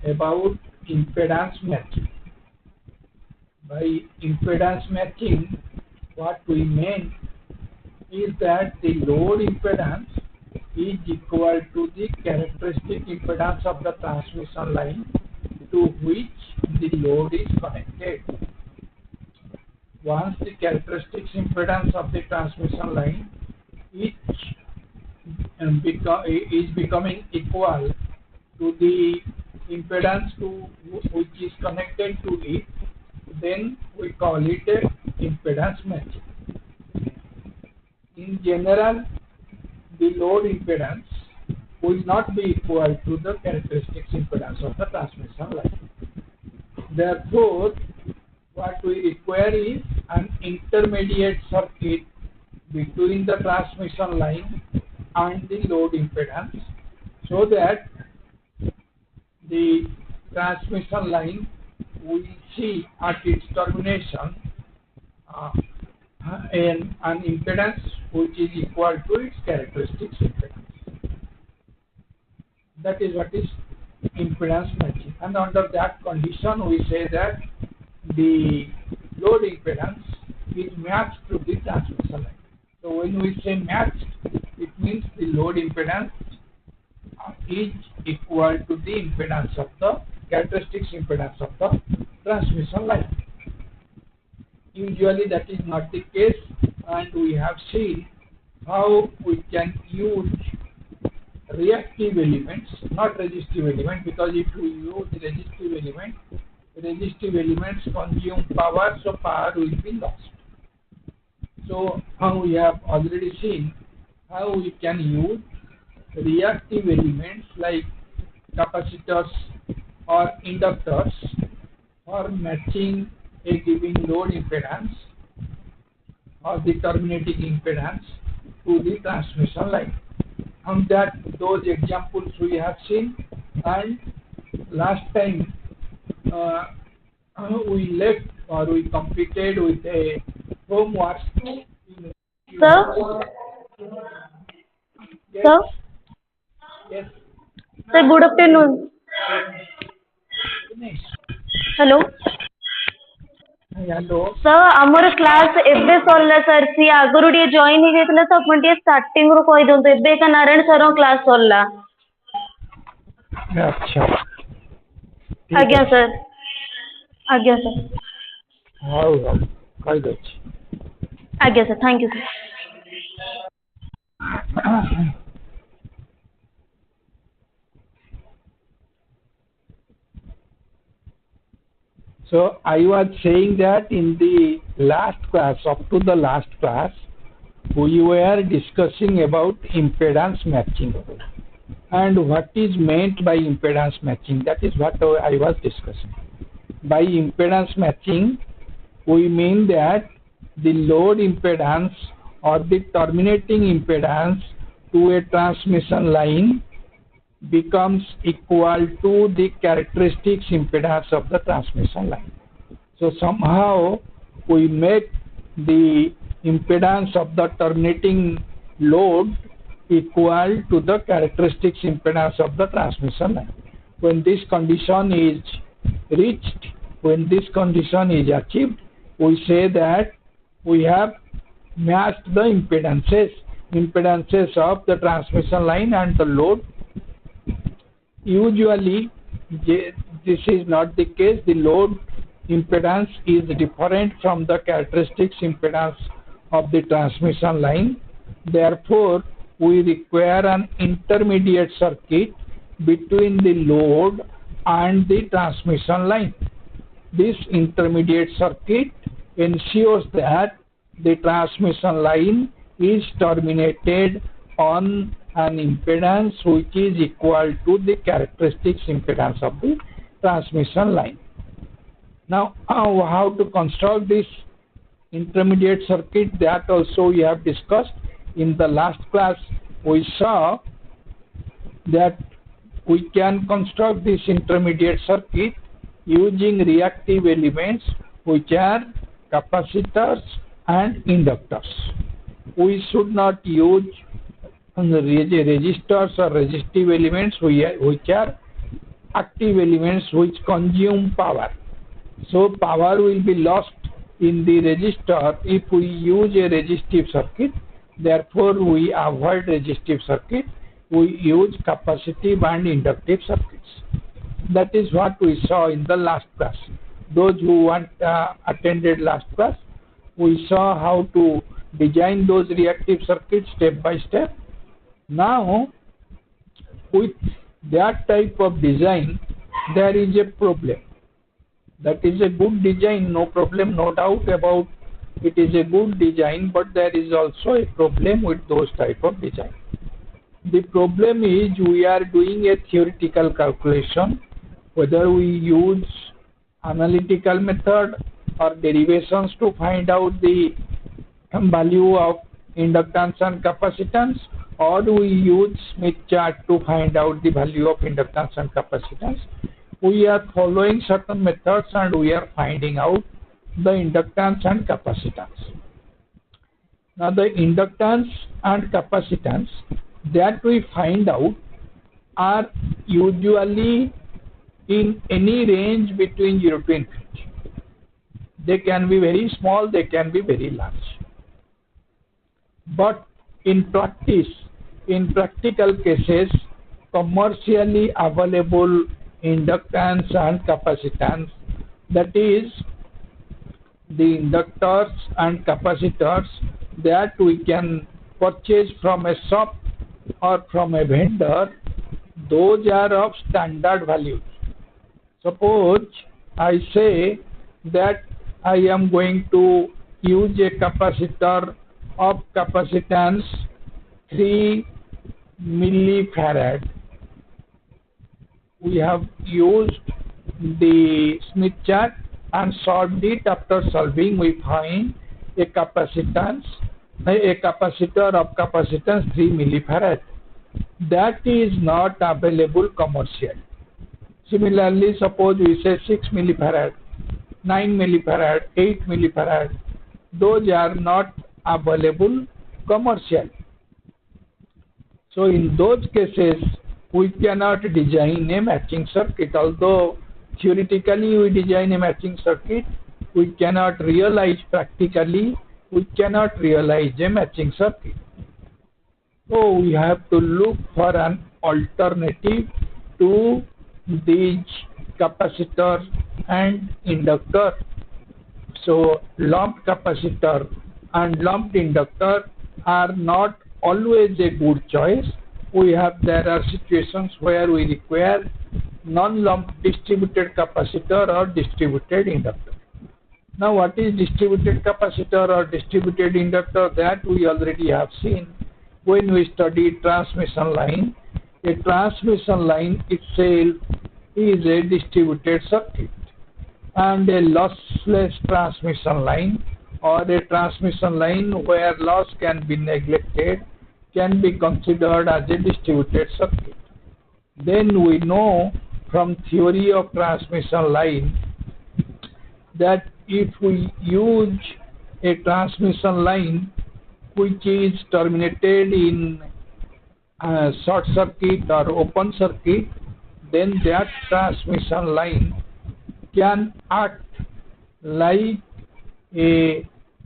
about impedance matching. By impedance matching, what we mean is that the load impedance is equal to the characteristic impedance of the transmission line to which the load is connected. Once the characteristic impedance of the transmission line is becoming equal to the impedance which is connected to it, then we call it a impedance matching. In general, the load impedance will not be equal to the characteristic impedance of the transmission line. Therefore, what we require is an intermediate circuit between the transmission line and the load impedance, so that the transmission line will see at its termination an impedance which is equal to its characteristic impedance. That is what is impedance matching, and under that condition we say that the load impedance is matched to the transmission line. So when we say matched, it means the load impedance is equal to the impedance of the characteristic impedance of the transmission line. Usually that is not the case, and we have seen how we can use reactive elements, not resistive elements, because if we use resistive elements consume power, so power will be lost. So we have already seen how we can use reactive elements like capacitors or inductors for matching a given load impedance or the terminating impedance to the transmission line. And those examples we have seen, and last time we left or we completed with a homework. Sir? Yes. Sir? Yes. Sir, good afternoon. Finish. Hello? Hello. Sir, ଆମର class ଏବେ ସରିଲା sir. ସିଏ ଆଗରୁ ଟିକେ join ହେଇଯାଇଥିଲା ତ, ଆପଣ ଟିକେ ଷ୍ଟାର୍ଟିଂରୁ କହିଦିଅନ୍ତୁ। ଏବେ ଏକା ନାରାୟଣ ସାର୍ଙ୍କ କ୍ଲାସ୍ ସରିଲା। ଆଚ୍ଛା। ଆଜ୍ଞା ସାର୍। ଆଜ୍ଞା ସାର୍। ହଉ କହିଦେଉଛି। ଆଜ୍ଞା sir, thank you sir. So I was saying that in the last class, up to the last class, we were discussing about impedance matching and what is meant by impedance matching. That is what I was discussing. By impedance matching, we mean that the load impedance or the terminating impedance to a transmission line becomes equal to the characteristics impedance of the transmission line. So somehow we make the impedance of the terminating load equal to the characteristics impedance of the transmission line. When this condition is reached, when this condition is achieved, we say that we have matched the impedances of the transmission line and the load. Usually this is not the case. The load impedance is different from the characteristics impedance of the transmission line. Therefore, we require an intermediate circuit between the load and the transmission line. This intermediate circuit ensures that the transmission line is terminated on an impedance which is equal to the characteristics impedance of the transmission line. Now, how to construct this intermediate circuit, that also we have discussed. In the last class, we saw that we can construct this intermediate circuit using reactive elements which are capacitors and inductors. We should not use resistors or resistive elements which are active elements which consume power. So power will be lost in the resistor if we use a resistive circuit. Therefore, we avoid resistive circuit. We use capacitive and inductive circuits. That is what we saw in the last class. Those who attended last class, we saw how to design those reactive circuits step by step. Now, with that type of design, there is a problem. That is a good design, no problem, no doubt about it is a good design, but there is also a problem with those type of design. The problem is we are doing a theoretical calculation, whether we use analytical method or derivations to find out the value of inductance and capacitance, or do we use Smith chart to find out the value of inductance and capacitance. We are following certain methods and we are finding out the inductance and capacitance. Now the inductance and capacitance that we find out are usually in any range between 0 to infinity. They can be very small, they can be very large. But in practice, in practical cases, commercially available inductance and capacitance, that is the inductors and capacitors that we can purchase from a shop or from a vendor, those are of standard values. Suppose I say that I am going to use a capacitor of capacitance 3 millifarad. We have used the Smith chart and solved it. After solving, we find a capacitor of capacitance 3 millifarad. That is not available commercially. Similarly, suppose we say 6 millifarad, 9 millifarad, 8 millifarad. Those are not available commercially. So in those cases, we cannot design a matching circuit. Although theoretically we design a matching circuit, we cannot realize practically, we cannot realize a matching circuit. So we have to look for an alternative to these capacitor and inductor. So lumped capacitor and lumped inductor are not always a good choice. There are situations where we require non-lumped distributed capacitor or distributed inductor. Now what is distributed capacitor or distributed inductor? That we already have seen when we studied transmission line. A transmission line itself is a distributed circuit, and a lossless transmission line or a transmission line where loss can be neglected can be considered as a distributed circuit. Then we know from theory of transmission line that if we use a transmission line which is terminated in a short circuit or open circuit, then that transmission line can act like a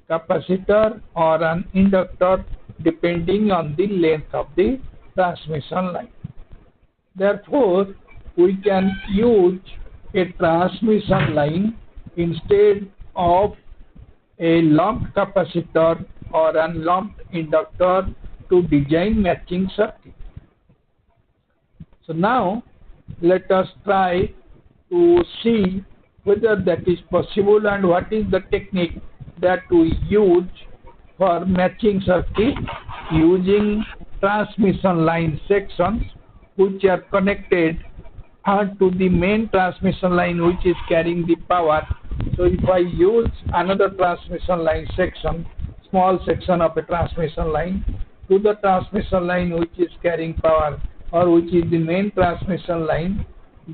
capacitor or an inductor depending on the length of the transmission line. Therefore, we can use a transmission line instead of a lumped capacitor or an lumped inductor to design matching circuit. So now let us try to see whether that is possible and what is the technique that we use for matching circuit using transmission line sections which are connected to the main transmission line which is carrying the power. So if I use another transmission line section, small section of a transmission line to the transmission line which is carrying power or which is the main transmission line,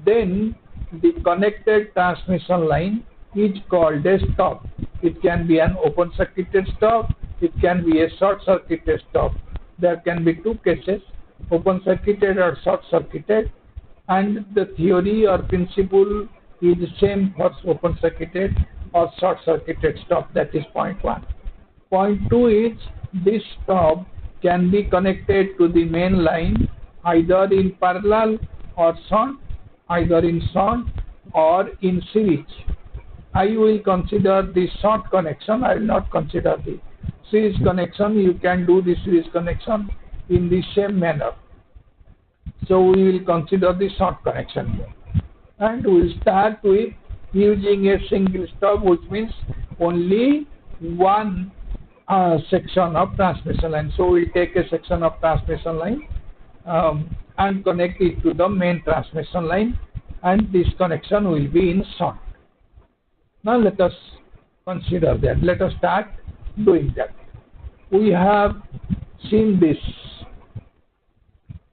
then the connected transmission line is called a stop. It can be an open circuited stop, it can be a short circuited stop. There can be two cases, open circuited or short circuited. and the theory or principle is the same for open circuited or short circuited stop. That is point 1. Point 2 is this stop can be connected to the main line either in parallel or short, either in short or in series. I will consider the short connection. I will not consider the series connection. You can do the series connection in the same manner. So we will consider the short connection here. And we will start with using a single stop, which means only one section of transmission line. So we will take a section of transmission line and connect it to the main transmission line, and this connection will be in short. Now let us consider that. Let us start doing that. We have seen this.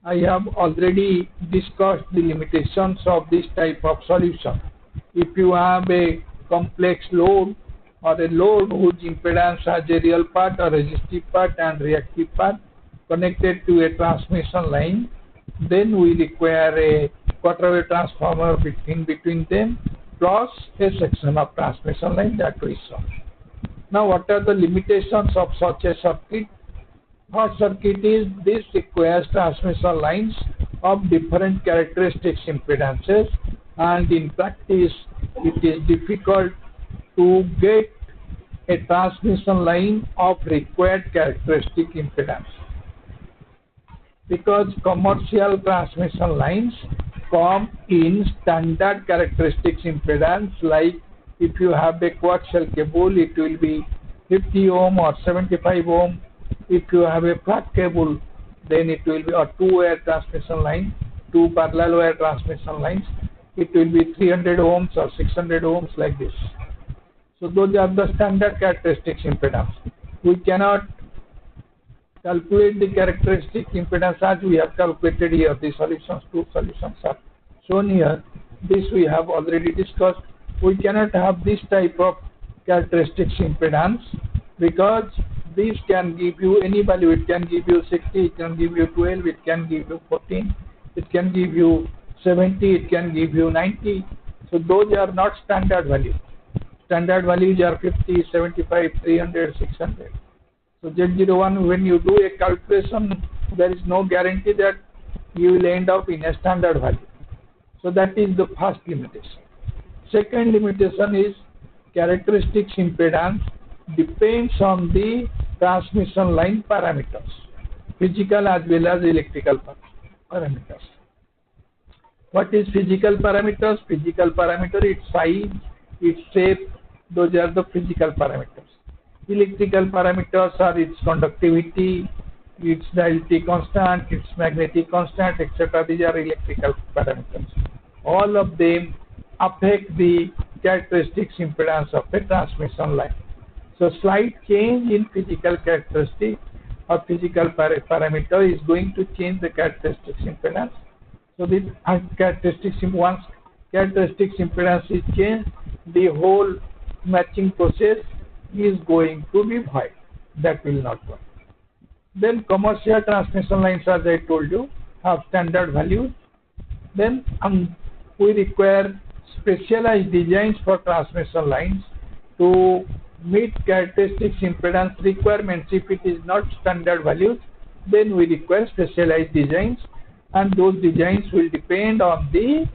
I have already discussed the limitations of this type of solution. If you have a complex load or a load whose impedance has a real part, a resistive part and reactive part connected to a transmission line, then we require a quarter-wave transformer between them plus a section of transmission line that we saw. Now what are the limitations of such a circuit? Short circuit is this requires transmission lines of different characteristics impedances, and in practice it is difficult to get a transmission line of required characteristic impedance, because commercial transmission lines come in standard characteristics impedance. Like if you have a coaxial cable, it will be 50 ohm or 75 ohm. If you have a flat cable, then it will be a two-wire transmission line, two parallel wire transmission lines. It will be 300 ohms or 600 ohms, like this. So those are the standard characteristics impedance. We cannot calculate the characteristic impedance as we have calculated here. The solutions, two solutions are shown here. This we have already discussed. We cannot have this type of characteristics impedance because this can give you any value. It can give you 60, it can give you 12, it can give you 14, it can give you 70, it can give you 90. So those are not standard values. Standard values are 50, 75, 300, 600. So Z01, when you do a calculation, there is no guarantee that you will end up in a standard value. So that is the first limitation. Second limitation is characteristics impedance depends on the transmission line parameters, physical as well as electrical parameters. What is physical parameters? Physical parameter, its size, its shape, those are the physical parameters. Electrical parameters are its conductivity, its dielectric constant, its magnetic constant, etc. These are electrical parameters. All of them affect the characteristics impedance of a transmission line. So slight change in physical characteristic or physical parameter is going to change the characteristics impedance. So the characteristics, once characteristics impedance is changed, the whole matching process is going to be void. That will not work. Then commercial transmission lines, as I told you, have standard values. Then we require specialized designs for transmission lines to meet characteristics impedance requirements. If it is not standard values, then we require specialized designs, and those designs will depend on the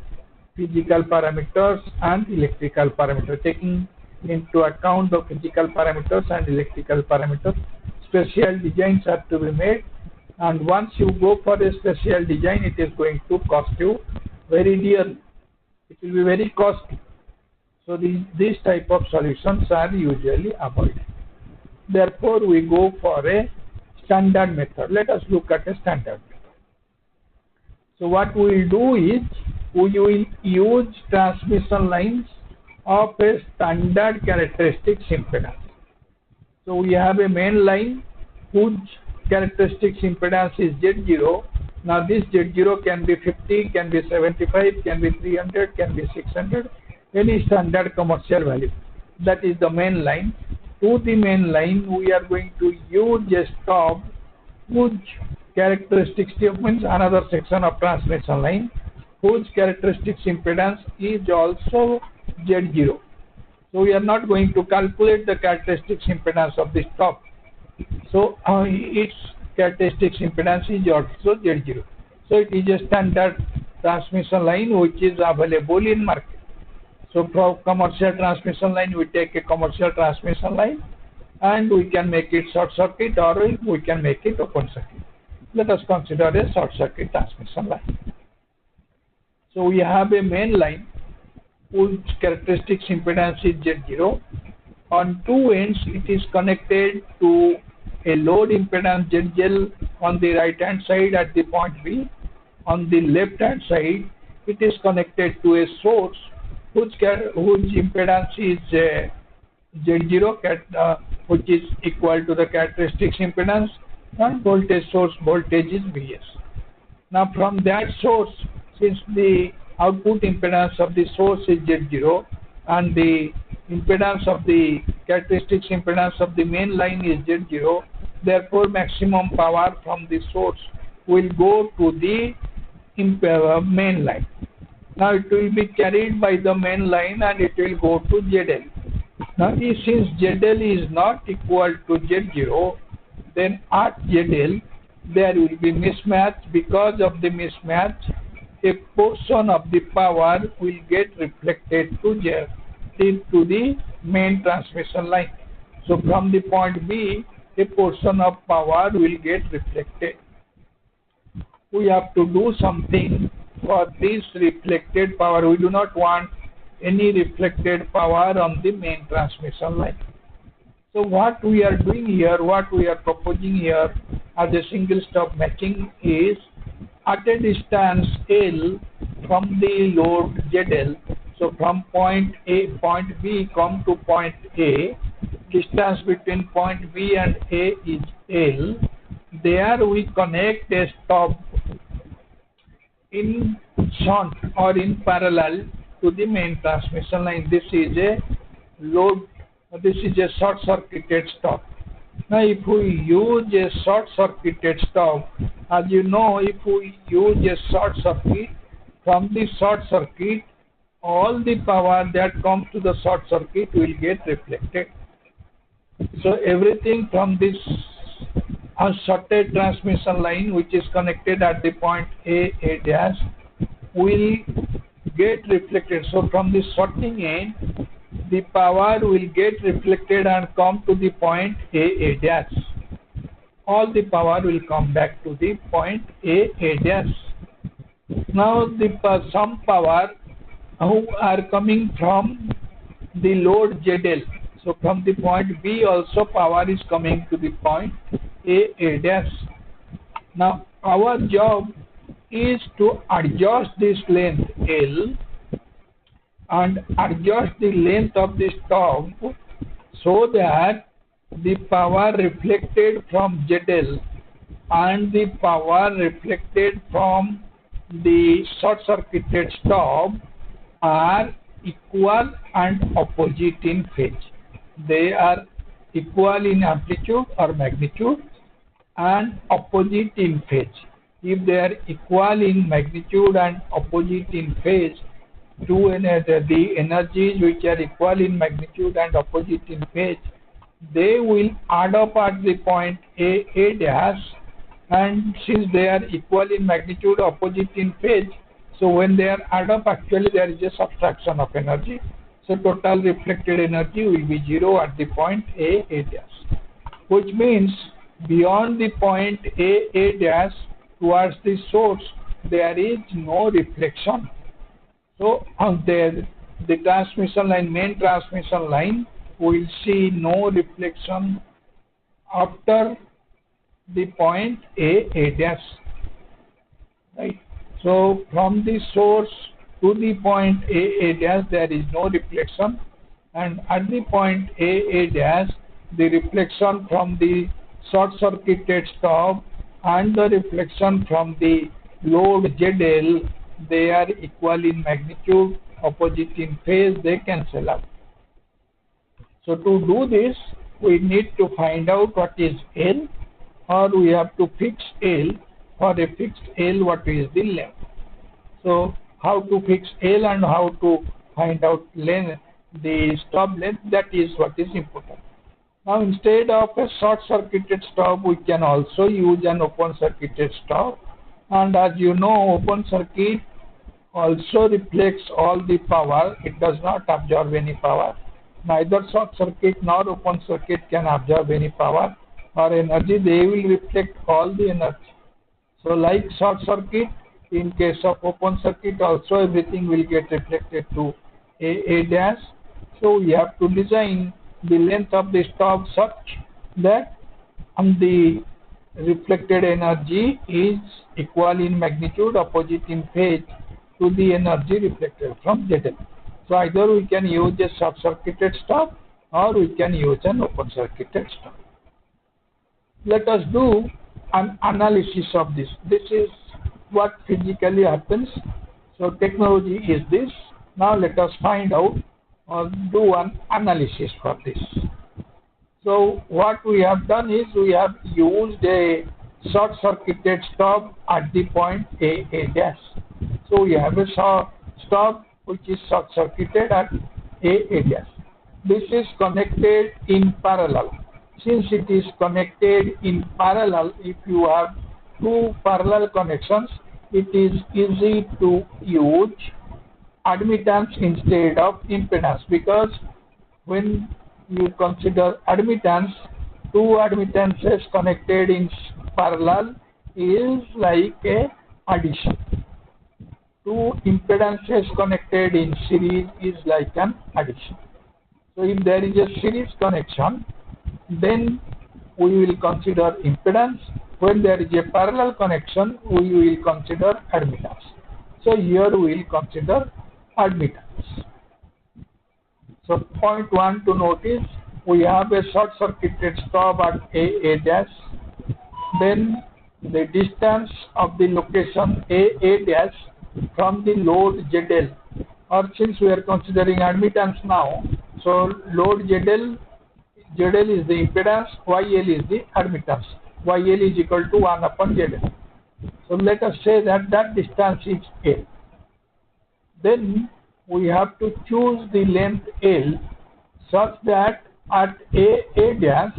physical parameters and electrical parameters. Taking into account the physical parameters and electrical parameters, special designs have to be made, and once you go for a special design, it is going to cost you very dear. It will be very costly. So these type of solutions are usually avoided. Therefore, we go for a standard method. Let us look at a standard method. So what we will do is we will use transmission lines of a standard characteristics impedance. So we have a main line whose characteristics impedance is Z0. Now this Z0 can be 50, can be 75, can be 300, can be 600, any standard commercial value. That is the main line. To the main line, we are going to use a stop whose characteristics means another section of transmission line whose characteristics impedance is also Z0. So we are not going to calculate the characteristics impedance of the stop. So its characteristics impedance is also Z0. So it is a standard transmission line which is available in market. So for commercial transmission line, we take a commercial transmission line and we can make it short circuit or we can make it open circuit. Let us consider a short circuit transmission line. So we have a main line whose characteristics impedance is Z0. On two ends it is connected to a load impedance ZL on the right hand side at the point B. On the left hand side it is connected to a source whose impedance is Z0, which is equal to the characteristics impedance, and voltage source voltage is Vs. Now from that source, since the output impedance of the source is Z0 and the impedance of the characteristics impedance of the main line is Z0, therefore maximum power from the source will go to the main line. Now it will be carried by the main line and it will go to ZL. Now since ZL is not equal to Z0, then at ZL there will be mismatch. Because of the mismatch, a portion of the power will get reflected to the main transmission line. So from the point B, a portion of power will get reflected. We have to do something for this reflected power. We do not want any reflected power on the main transmission line. So what we are doing here, what we are proposing here as a single stop matching is at a distance L from the load ZL. So from point B come to point A, distance between point B and A is L. There we connect a stop in shunt or in parallel to the main transmission line. This is a load, this is a short circuited stop. Now if we use a short circuited stop, as you know, if we use a short circuit, from the short circuit all the power that comes to the short circuit will get reflected. So everything from this unshorted transmission line which is connected at the point A dash will get reflected. So from the shorting end, the power will get reflected and come to the point A dash. All the power will come back to the point A dash. Now some power who are coming from the load ZL. So from the point B also power is coming to the point A dash. Now our job is to adjust this length L and adjust the length of the stop so that the power reflected from ZL and the power reflected from the short circuited stop are equal and opposite in phase. They are equal in amplitude or magnitude and opposite in phase. If they are equal in magnitude and opposite in phase, the energies which are equal in magnitude and opposite in phase, they will add up at the point A dash, and since they are equal in magnitude, opposite in phase, so when they are add up, actually there is a subtraction of energy. So total reflected energy will be 0 at the point A dash, which means beyond the point A dash towards the source there is no reflection. So on the transmission line, main transmission line, we will see no reflection after the point A dash, right? So from the source to the point A dash there is no reflection, and at the point A dash the reflection from the short circuited stop and the reflection from the load ZL, they are equal in magnitude, opposite in phase, they cancel out. So to do this we need to find out what is L, or we have to fix L. For a fixed L, what is the length? So how to fix L and how to find out length, the stop length, that is what is important. Now instead of a short circuited stop, we can also use an open circuited stop, and as you know, open circuit also reflects all the power. It does not absorb any power. Neither short circuit nor open circuit can absorb any power or energy. They will reflect all the energy. So like short circuit, in case of open circuit also everything will get reflected to A dash. So we have to design the length of the stop such that the reflected energy is equal in magnitude, opposite in phase to the energy reflected from ZL. So either we can use a short circuited stop or we can use an open circuited stop. Let us do an analysis of this. This is what physically happens. So technology is this. Now let us find out or do an analysis for this. So what we have done is we have used a short circuited stop at the point A dash. So we have a stop which is short circuited at A dash. This is connected in parallel. Since it is connected in parallel, if you have two parallel connections, it is easy to use admittance instead of impedance, because when you consider admittance, two admittances connected in parallel is like a addition. Two impedances connected in series is like an addition. So if there is a series connection, then we will consider impedance. When there is a parallel connection, we will consider admittance. So here we will consider admittance. So point 1 to notice, we have a short circuited stop at A dash. Then the distance of the location A dash from the load ZL, or since we are considering admittance now, so load ZL is the impedance, YL is the admittance. YL is equal to 1 upon ZL. So let us say that that distance is L. Then we have to choose the length L such that at A dash,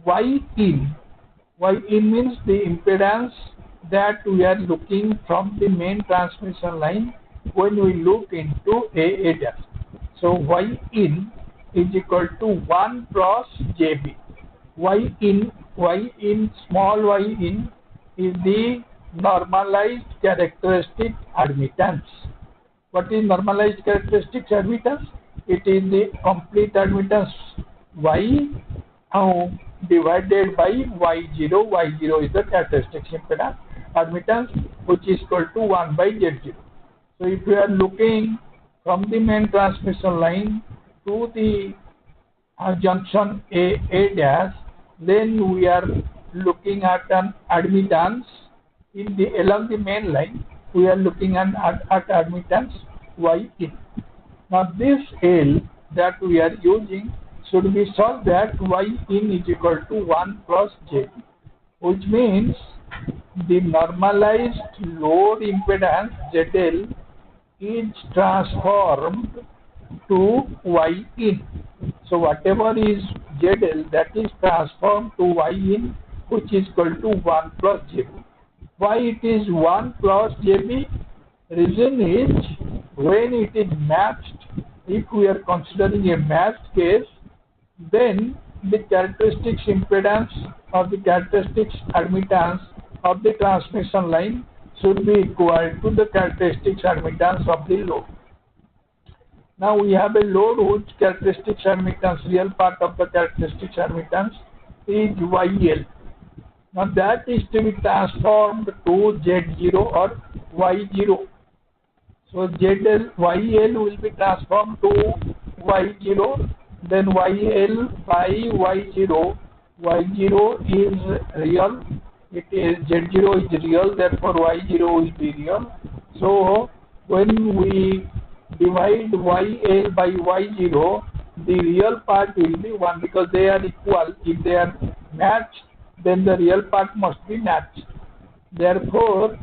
Y in means the impedance that we are looking from the main transmission line when we look into A dash. So Y in is equal to 1 plus JB. Small y in is the normalized characteristic admittance. What is normalized characteristic admittance? It is the complete admittance Y divided by Y0. Y0 is the characteristic impedance admittance, which is equal to 1 by Z0. So if we are looking from the main transmission line to the junction A dash, then we are looking at an admittance along the main line. We are looking at admittance Y in. Now this L that we are using should be such that Y in is equal to 1 plus J, which means the normalized load impedance ZL is transformed to Y in. So whatever is ZL, that is transformed to Y in, which is equal to 1 plus JB. Why it is 1 plus JB? Reason is when it is matched, if we are considering a matched case, then the characteristics impedance or the characteristics admittance of the transmission line should be equal to the characteristics admittance of the load. Now we have a load whose characteristics admittance, real part of the characteristics admittance is YL. Now that is to be transformed to Z0 or Y0. So YL will be transformed to Y0, then YL by Y0. Y0 is real, Z0 is real, therefore Y0 will be real. So when we divide YL by Y0, the real part will be 1 because they are equal. If they are matched, then the real part must be matched. Therefore,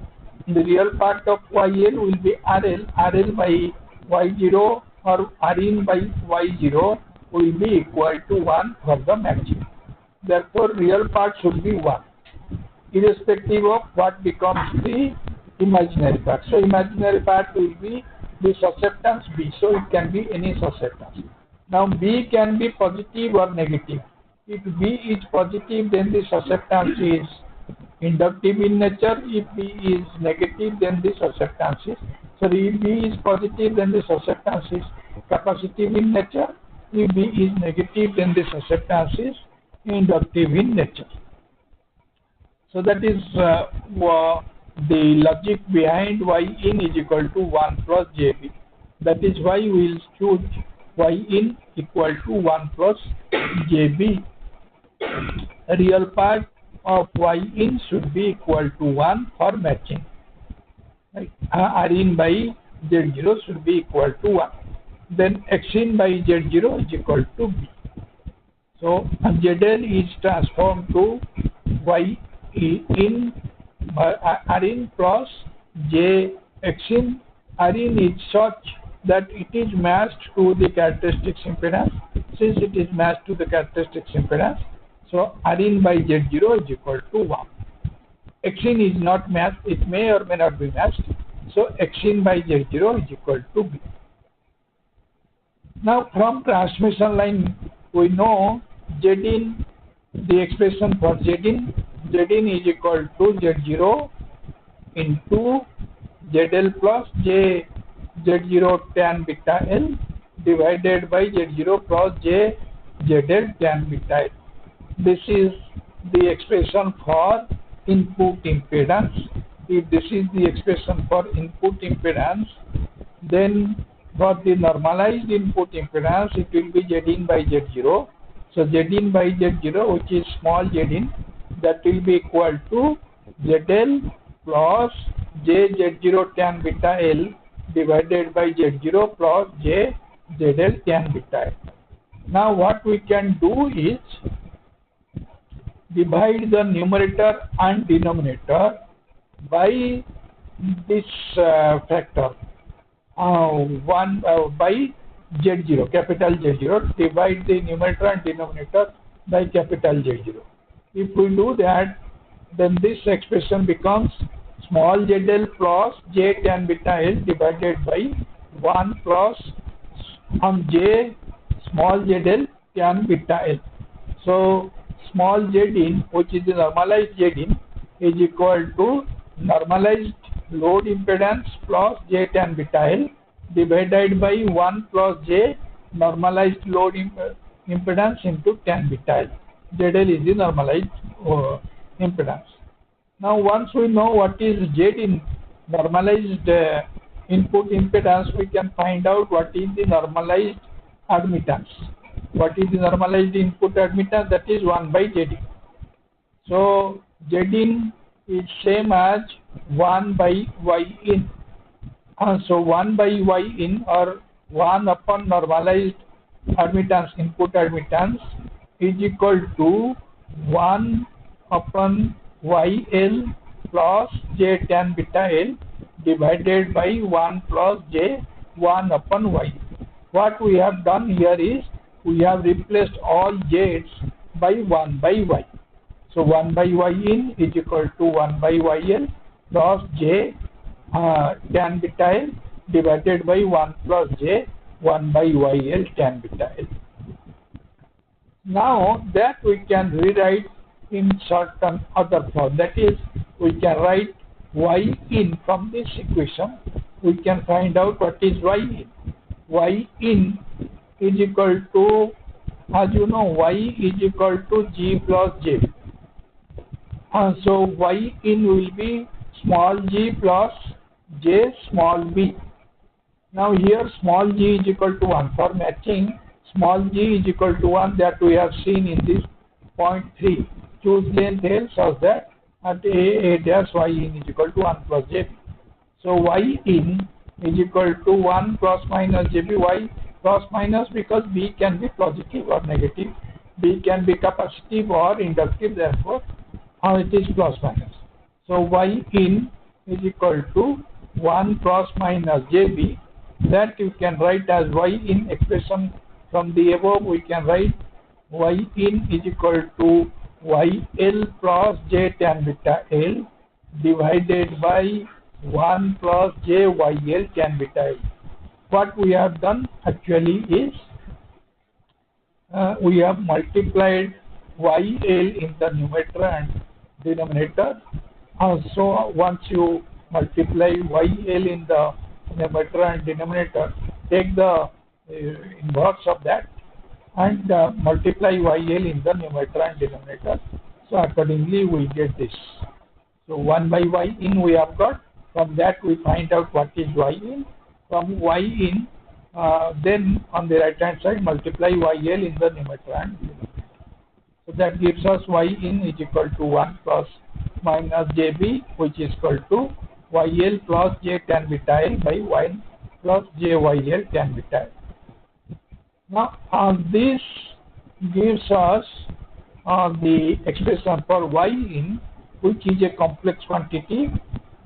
the real part of YL will be RL by Y0 or Rin by Y0 will be equal to 1 for the matching. Therefore, real part should be 1, irrespective of what becomes the imaginary part. So, imaginary part will be the susceptance B. So, it can be any susceptance. Now, B can be positive or negative. If B is positive, then the susceptance is inductive in nature. If B is negative, then the susceptance is, sorry, if B is positive, then the susceptance is capacitive in nature. If B is negative, then the susceptance is inductive in nature. So that is the logic behind Y in is equal to 1 plus JB. That is why we will choose Y in equal to 1 plus JB. Real part of Y in should be equal to 1 for matching. Right? R in by Z0 should be equal to 1. Then X in by Z0 is equal to B. So ZL is transformed to Y in R in plus J X in. R in is such that it is matched to the characteristics impedance. Since it is matched to the characteristics impedance, so R in by Z0 is equal to 1. X in is not matched, it may or may not be matched. So X in by Z0 is equal to B. Now from transmission line we know Z in, the expression for Z in is equal to Z0 into ZL plus J Z0 tan beta L divided by Z0 plus J ZL tan beta L. This is the expression for input impedance. If this is the expression for input impedance, then for the normalized input impedance, it will be Z in by Z0. So Z in by Z0, which is small z in, that will be equal to ZL plus J Z0 tan beta L divided by Z0 plus J ZL tan beta L. Now what we can do is divide the numerator and denominator by this factor 1 by Z0, capital Z0. Divide the numerator and denominator by capital Z0. If we do that, then this expression becomes small ZL plus J tan beta L divided by 1 plus J small ZL tan beta L. So small z in, which is the normalized z in, is equal to normalized load impedance plus J tan beta L divided by 1 plus J normalized load impedance into tan beta L. ZL is the normalized impedance. Now once we know what is Z in, normalized input impedance, we can find out what is the normalized admittance. What is the normalized input admittance? That is 1 by Z in. So Z in is same as 1 by Y in. So 1 by Y in, or 1 upon normalized admittance, input admittance, is equal to 1 upon YL plus J tan beta L divided by 1 plus J 1 upon Y. What we have done here is we have replaced all J's by 1 by Y. So 1 by Y in is equal to 1 by YL plus J tan beta L divided by 1 plus J 1 by YL tan beta L. Now that we can rewrite in certain other form. That is, we can write Y in from this equation. We can find out what is Y in. Y in is equal to, as you know, Y is equal to G plus J. So Y in will be small g plus J small b. Now here small g is equal to 1. For matching, small g is equal to 1, that we have seen in this point 3. Choose length L such that at A dash Y in is equal to 1 plus JB. So Y in is equal to 1 plus minus JB. Y plus minus because B can be positive or negative. B can be capacitive or inductive, therefore it is plus minus. So Y in is equal to 1 plus minus jb. That you can write as y in expression from the above. We can write y in is equal to yl plus j tan beta l divided by 1 plus jyl tan beta l. What we have done actually is we have multiplied yl in the numerator and denominator. So once you multiply yl in the numerator and denominator, take the inverse of that and multiply yl in the numerator and denominator. So accordingly we get this. So 1 by y in we have got. From that we find out what is y in. From y in, then on the right hand side multiply yl in the numerator and denominator. So that gives us y in is equal to 1 plus minus jb, which is equal to yl plus j tan beta l by 1 plus jyl tan beta l. Now this gives us the expression for y in, which is a complex quantity,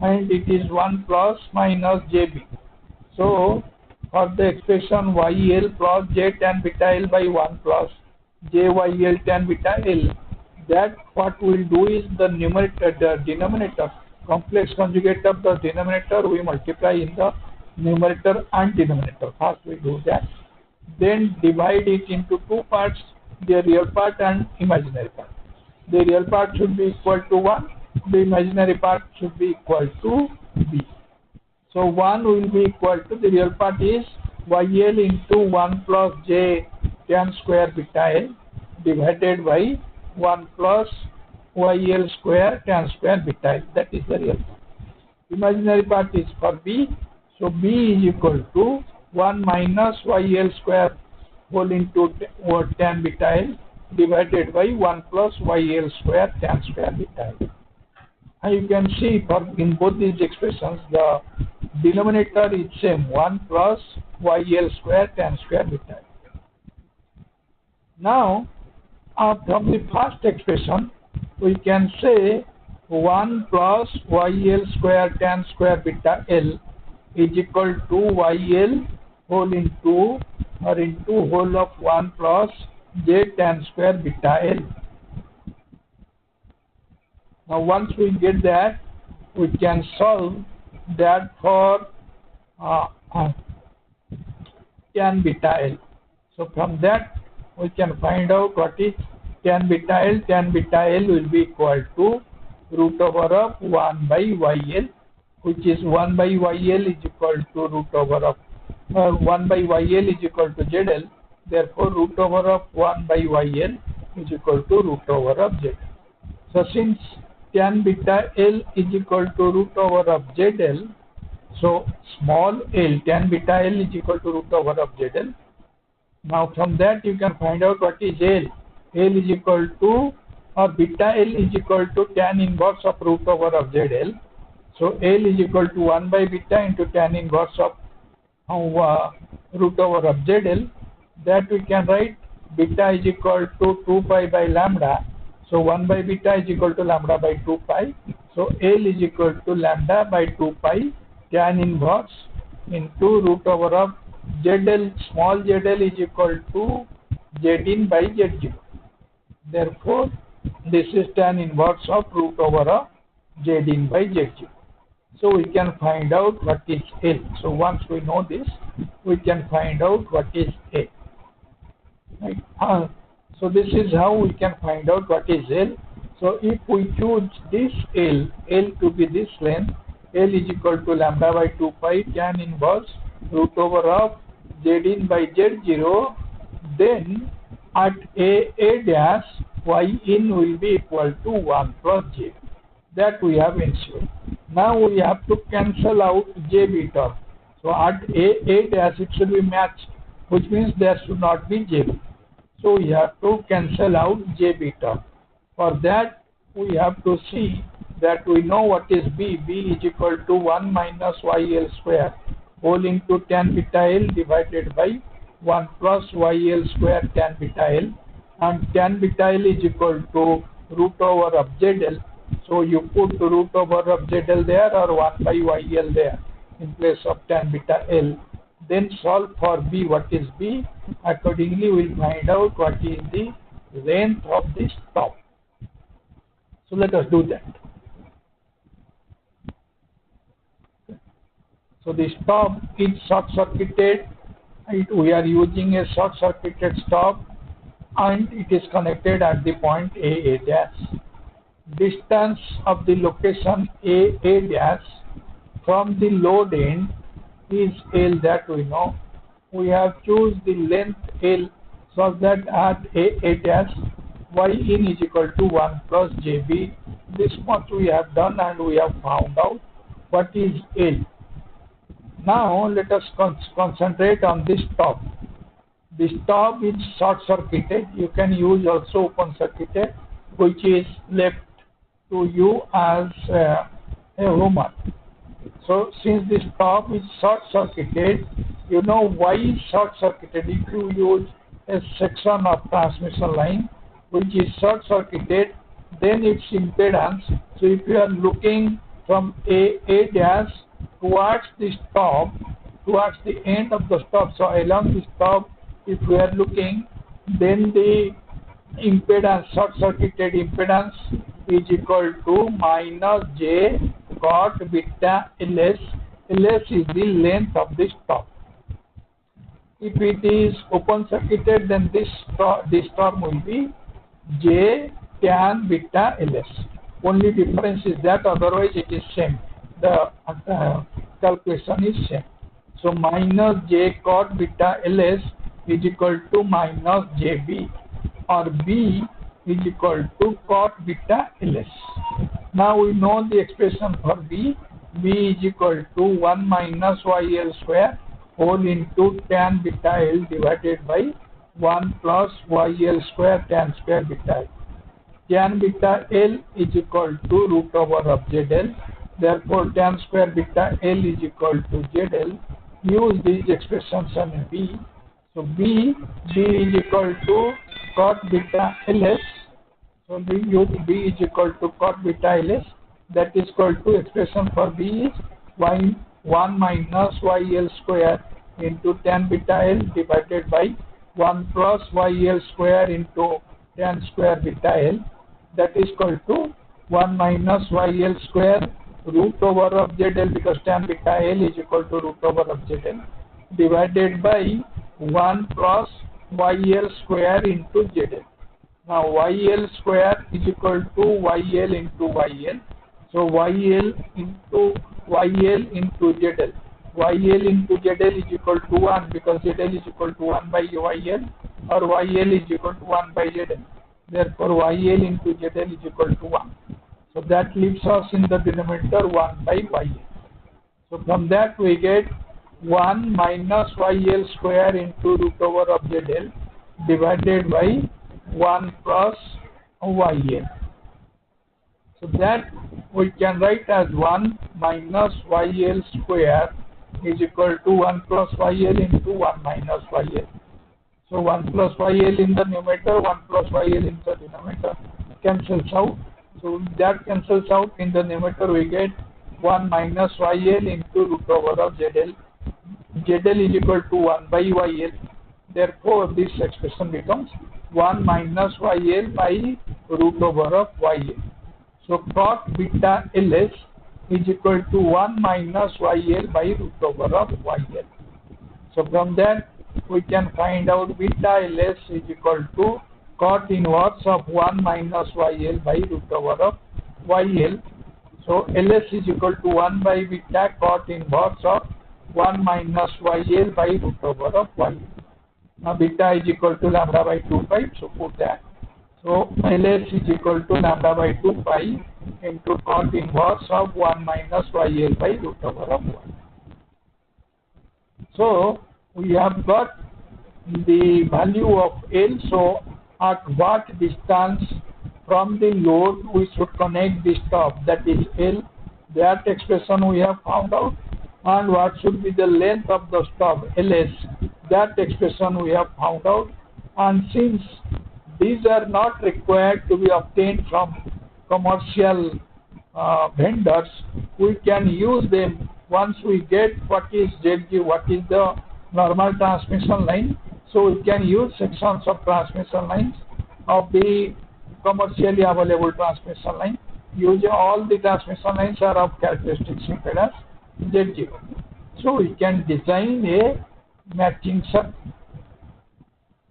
and it is 1 plus minus jb. So for the expression yl plus j tan beta l by 1 plus jyl tan beta l, that what we will do is the numerator, the denominator, complex conjugate of the denominator we multiply in the numerator and denominator. First we do that, then divide it into two parts, the real part and imaginary part. The real part should be equal to 1, the imaginary part should be equal to b. So 1 will be equal to, the real part is yl into 1 plus j tan square beta l divided by 1 plus yl square tan square beta l. That is the real part. Imaginary part is for b. So b is equal to 1 minus yl square whole into tan beta l divided by 1 plus yl square tan square beta l. And you can see for in both these expressions the denominator is same, 1 plus yl square tan square beta l. Now from the first expression we can say 1 plus yl square tan square beta l is equal to yl whole into whole of 1 plus j tan square beta l. Now once we get that, we can solve that for tan beta l. So from that we can find out what is tan beta l. Tan beta l will be equal to root over of 1 by yl, which is 1 by yl is equal to root over of 1 by yl is equal to zl. Therefore root over of 1 by yl is equal to root over of zl. So since tan beta l is equal to root over of zl, so small l, tan beta l is equal to root over of zl. Now from that you can find out what is l. L is equal to, or beta l is equal to tan inverse of root over of zl. So l is equal to 1 by beta into tan inverse of root over of zl. That we can write beta is equal to 2 pi by lambda. So 1 by beta is equal to lambda by 2 pi. So L is equal to lambda by 2 pi tan inverse into root over of ZL, small zl is equal to Z in by Z0. Therefore, this is tan inverse of root over of Z in by Z0. So we can find out what is L. So once we know this, we can find out what is L. Right? So this is how we can find out what is L. So if we choose this L to be this length, L is equal to lambda by 2 pi tan inverse root over of Z in by Z0, then at A dash Y in will be equal to 1 plus J. That we have ensured. Now we have to cancel out JB term. So at A dash it should be matched, which means there should not be JB. So we have to cancel out JB term. For that we have to see that we know what is B. B is equal to 1 minus YL square whole into tan beta L divided by 1 plus YL square tan beta L, and tan beta L is equal to root over of ZL. So you put root over of ZL there or 1 by YL there in place of tan beta L. Then solve for B. What is B? Accordingly, we'll find out what is the length of this top. So let us do that. So the stop is short-circuited. We are using a short-circuited stop, and it is connected at the point A dash. Distance of the location A dash from the load end is L, that we know. We have choose the length L so that at A dash Y in is equal to 1 plus JB. This much we have done, and we have found out what is L. Now let us concentrate on this stop. The stop is short-circuited. You can use also open-circuited, which is left to you as a homework. So since the stop is short-circuited, you know why is short-circuited. If you use a section of transmission line which is short-circuited, then its impedance. So if you are looking from A dash towards the stop, towards the end of the stop, so along the stop, if we are looking, then the impedance, short-circuited impedance is equal to minus J cot beta Ls. Ls is the length of the stop. If it is open-circuited, then this term will be J tan beta Ls. Only difference is that, otherwise it is same. The calculation is same. So minus J cot beta Ls is equal to minus JB, or B is equal to cot beta Ls. Now we know the expression for B. B is equal to 1 minus YL square whole into tan beta L divided by 1 plus YL square tan square beta L. Tan beta L is equal to root over of ZL. Therefore, tan square beta L is equal to ZL. Use these expressions on B. So B is equal to cot beta Ls. So B is equal to cot beta Ls. That is equal to, expression for B is 1 minus YL square into tan beta L divided by 1 plus YL square into tan square beta L. That is equal to 1 minus YL square root over of ZL, because tan beta L is equal to root over of ZL, divided by 1 plus YL square into ZL. Now YL square is equal to YL into YL. So YL into ZL. YL into ZL is equal to 1, because ZL is equal to 1 by YL, or YL is equal to 1 by ZL. Therefore, YL into ZL is equal to 1. So that leaves us in the denominator 1 by YL. So from that we get 1 minus YL square into root over of ZL divided by 1 plus YL. So that we can write as 1 minus YL square is equal to 1 plus YL into 1 minus YL. So 1 plus YL in the numerator, 1 plus YL in the denominator cancels out. So that cancels out. In the numerator we get 1 minus YL into root over of ZL. ZL is equal to 1 by YL. Therefore this expression becomes 1 minus YL by root over of YL. So cot beta Ls is equal to 1 minus YL by root over of YL. So from that we can find out beta Ls is equal to cot inverse of 1 minus YL by root over of YL. So Ls is equal to 1 by beta cot inverse of 1 minus YL by root over of YL. Now beta is equal to lambda by 2 pi, so put that. So Ls is equal to lambda by 2 pi into cot inverse of 1 minus YL by root over of YL. So we have got the value of L. So at what distance from the load we should connect the stop, that is L. That expression we have found out. And what should be the length of the stop, Ls, that expression we have found out. And since these are not required to be obtained from commercial vendors, we can use them once we get what is ZG, what is the normal transmission line. So we can use sections of transmission lines of the commercially available transmission line. Using all the transmission lines are of characteristics impedance Z0. So we can design a matching circuit.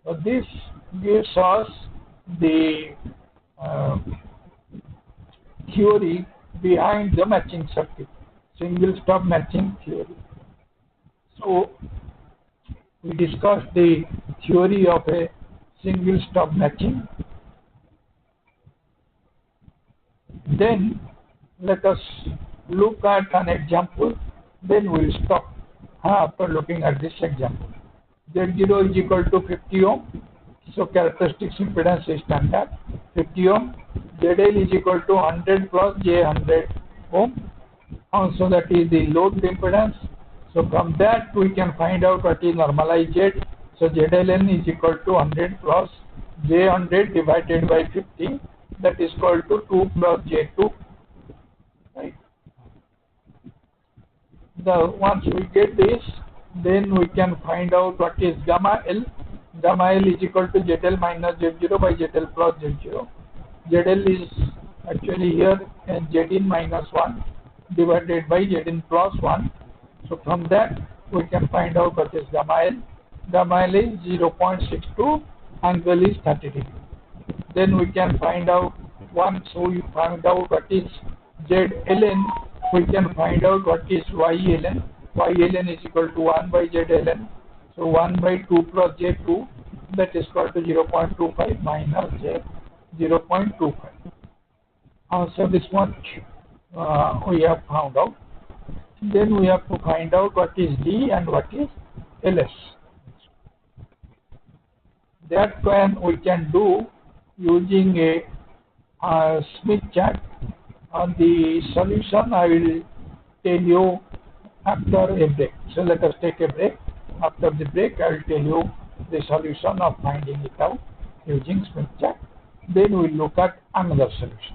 So this gives us the theory behind the matching circuit, single stop matching theory. So we discussed the theory of a single stop matching. Then let us look at an example, then we will stop after looking at this example. Z0 is equal to 50 ohm, so characteristics impedance is standard 50 ohm. ZL is equal to 100 plus J100 ohm, also that is the load impedance. So from that we can find out what is normalized Z. So ZLN is equal to 100 plus J100 divided by 50, that is equal to 2 plus J2. Right. Once we get this, then we can find out what is gamma L. Gamma L is equal to ZL minus Z0 by ZL plus Z0. ZL is actually here and Zin minus 1 divided by Zin plus 1. So from that we can find out what is gamma L. Gamma L is 0.62, angle is 30 degree. Then we can find out, once we find out what is ZLN, we can find out what is YLN. YLN is equal to 1 by ZLN. So 1 by 2 plus J2, that is equal to 0.25 minus J 0.25. So this much we have found out. Then we have to find out what is D and what is LS. That we can do using a Smith chart. On the solution I will tell you after a break. So let us take a break. After the break I will tell you the solution of finding it out using Smith chart. Then we will look at another solution.